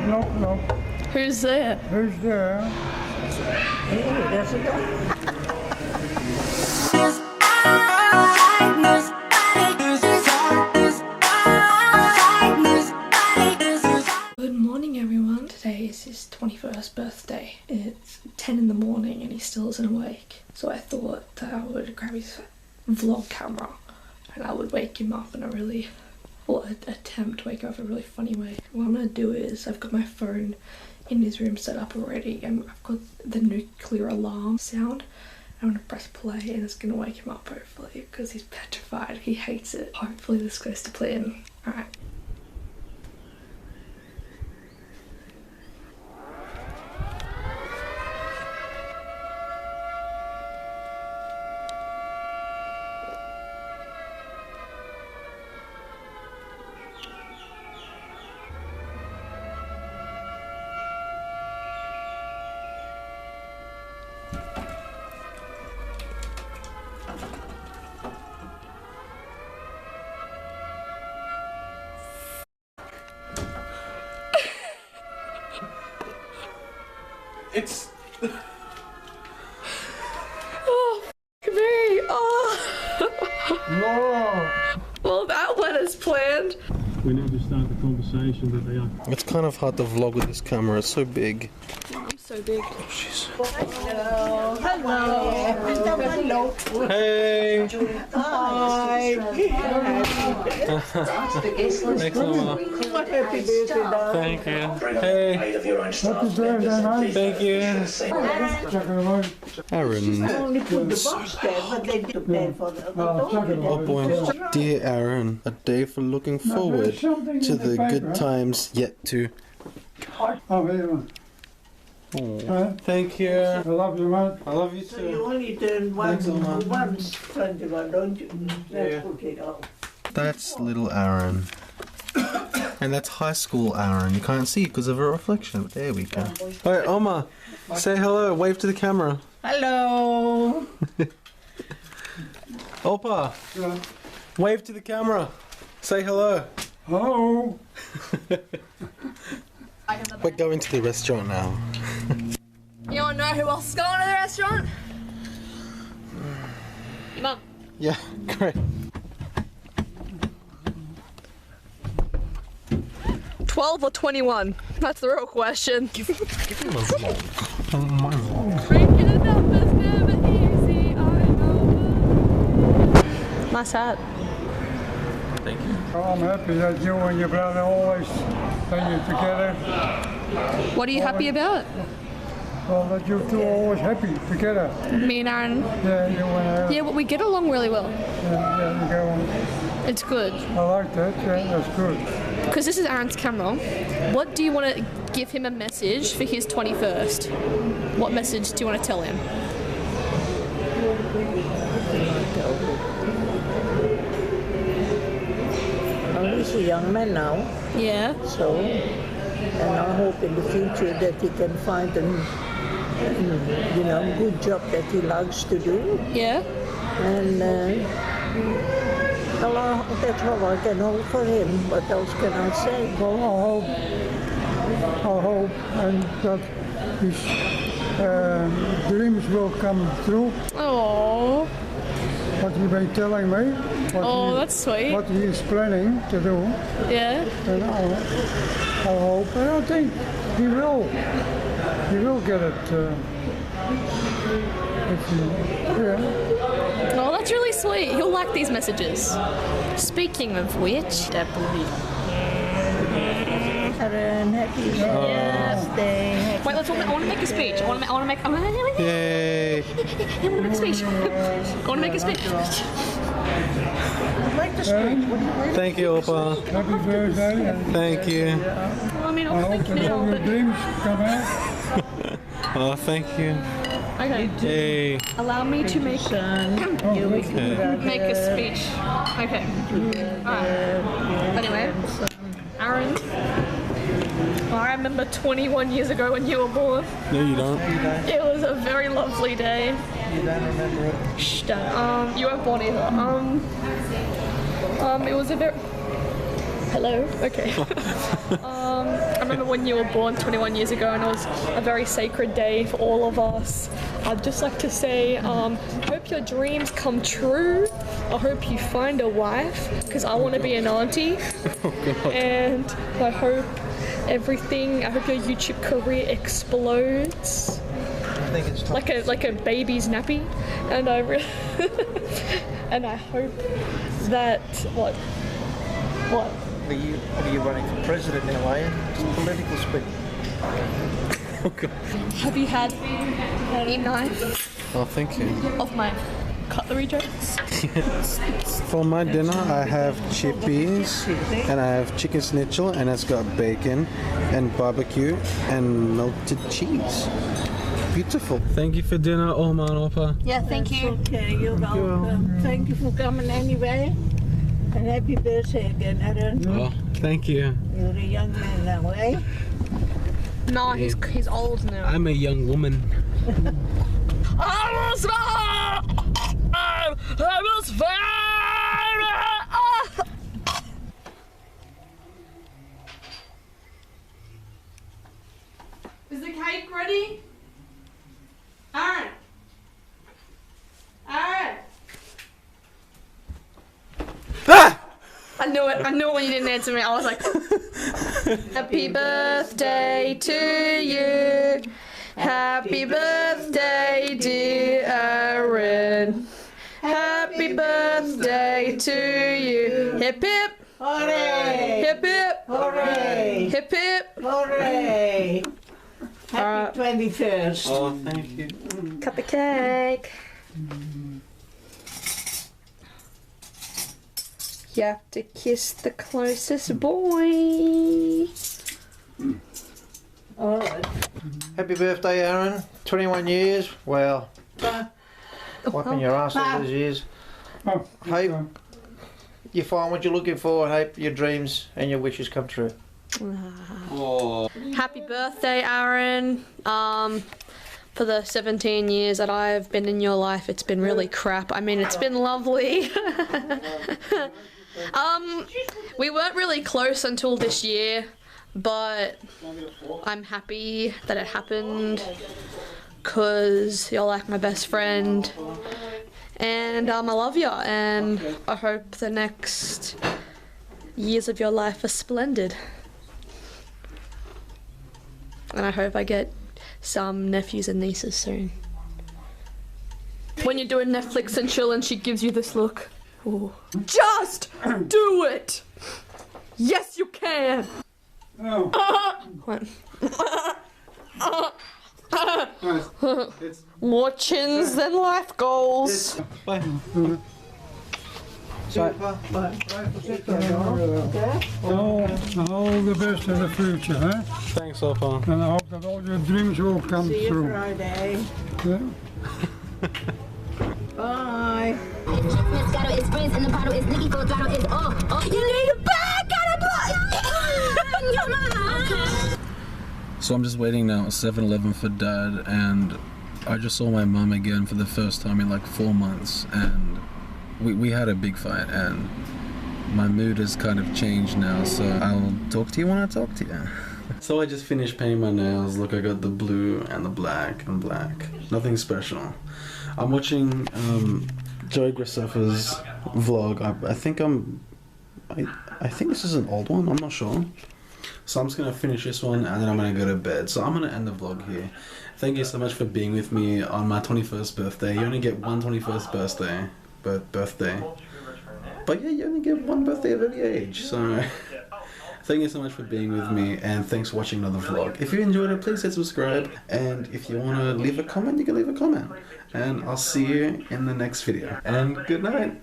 No. Who's there? Who's there? There's a dog. Good morning everyone. Today is his 21st birthday. It's 10 in the morning and he still isn't awake. So I thought that I would grab his vlog camera and I would wake him up in a really, or attempt to wake him up in a really funny way. What I'm gonna do is I've got my phone in his room set up already and I've got the nuclear alarm sound. I'm gonna press play and it's gonna wake him up hopefully because he's petrified. He hates it. Hopefully this goes to plan. Alright. It's... Oh, f me. Oh. No. Well, that went as planned. We need to start the conversation that they are. It's kind of hard to vlog with this camera, it's so big. I'm so big. Hello. Hello. Hey! Hi. Thanks, Mama. Happy birthday, dog. Thank you. Hey! Happy birthday, mate. Thank you. Check it out. Aaron. I only put the box there, but they did pay for the Oh, check it Oh out. boy. Dear Aaron, a day for looking forward to the good times yet to... Oh, here. Thank you. I love you, mate. I love you So you too. only turn Thanks, Oma. once 21, don't you? Let's put it out. That's little Aaron. And that's high school Aaron. You can't see because of a reflection. There we go. Alright, Oma, say hello. Wave to the camera. Hello. Opa, Yeah. wave to the camera. Say hello. Hello. We're going to the restaurant now. You wanna know who else is going to the restaurant? Your mum. Yeah, great. 12 or 21? That's the real question. Give him a vlog. My vlog. Breaking it up is never easy, I know. Nice hat. Thank you. Oh, I'm happy that you and your brother always stay together. What are you happy about? Well, that you two are always happy together. Me and Aaron. Yeah, you and Aaron. Yeah, but we get along really well. Yeah, you go on. It's good. I like that. Yeah, that's good. Because this is Aaron's camera. What do you want to give him a message for his 21st? What message do you want to tell him? Well, he's a young man now, Yeah. so, and I hope in the future that he can find a good job that he likes to do. Yeah. And well, that's all I can hope for him. What else can I say? Well, I hope and that his dreams will come true. Oh. What you've been telling me. Oh, that's sweet. What he is planning to do. Yeah. And I hope, and I think he will. He will get it. Yeah. Oh, that's really sweet. He'll like these messages. Speaking of which, Aaron, happy birthday. wait, I want to make a speech. I want to make. Yay! I want to make a speech. I want to make a speech. Like the street. What do you like? Thank you, Opa. Happy birthday, and Thank you. Well, I mean, I I'll hope speak that all now, your but dreams come out. Oh, thank you. okay. Hey. Allow me to make a speech. Okay. Alright. Anyway, Aaron, I remember 21 years ago when you were born. No, you don't. It was a very lovely day. You don't remember it? Shh, Dad. You weren't born either. It was a very... Hello? Okay. I remember when you were born 21 years ago, and it was a very sacred day for all of us. I'd just like to say, hope your dreams come true. I hope you find a wife, because I want to be an auntie. And I hope I hope your YouTube career explodes. I think it's time. Like a baby's nappy. And and I hope that, what? What are you running for president now, are you? It's political speak. Oh God. Have you had any knife Oh, thank you. of my cutlery jokes? For my dinner, I have chippies, and I have chicken schnitzel, and it's got bacon, and barbecue, and melted cheese. Beautiful. Thank you for dinner, Oma and Opa. Yeah, thank you. Okay, you're welcome. Thank you for coming anyway. And happy birthday again, Aaron. Oh, thank you. You're a young man now, eh? No, he's old now. I'm a young woman. Is the cake ready? Aaron! Aaron! Ah! I knew it when you didn't answer me. I was like, Happy birthday to you. Happy birthday, dear Aaron. Happy birthday to you. Hip hip. Hooray! Hip hip. Hooray! Hip hip. Hooray! Happy 21st. Oh, thank you. Cut the cake. You have to kiss the closest boy. All right. Happy birthday, Aaron. 21 years. Wow. Wiping your ass all those years. Hope you find what you're looking for. Hope your dreams and your wishes come true. Happy birthday, Aaron. For the 17 years that I've been in your life, it's been really crap. I mean, it's been lovely. We weren't really close until this year, but I'm happy that it happened because you're like my best friend, and I love you, and I hope the next years of your life are splendid. And I hope I get some nephews and nieces soon. When you're doing Netflix and chill and she gives you this look. Ooh. Just do it! Yes, you can! What? More chins than life goals. Bye. All the best in the future, huh? Thanks, Opa. And I hope that all your dreams will come See you true. Friday. Yeah. Bye. Moscato is friends in the bottle is Nicky full throttle is oh you need a bag So I'm just waiting now at 7-Eleven for Dad, and I just saw my mum again for the first time in like 4 months, and we had a big fight, and my mood has kind of changed now, so I'll talk to you when I talk to you. So I just finished painting my nails. Look, I got the blue and the black and black. Nothing special. I'm watching Joey Graceffa's vlog. I think this is an old one, I'm not sure. So I'm just gonna finish this one and then I'm gonna go to bed. So I'm gonna end the vlog here. Thank you so much for being with me on my 21st birthday. You only get one 21st birthday. But yeah, you only get one birthday at any age. So thank you so much for being with me, and thanks for watching another vlog. If you enjoyed it, please hit subscribe, and if you wanna leave a comment, you can leave a comment. And I'll see you in the next video. And good night.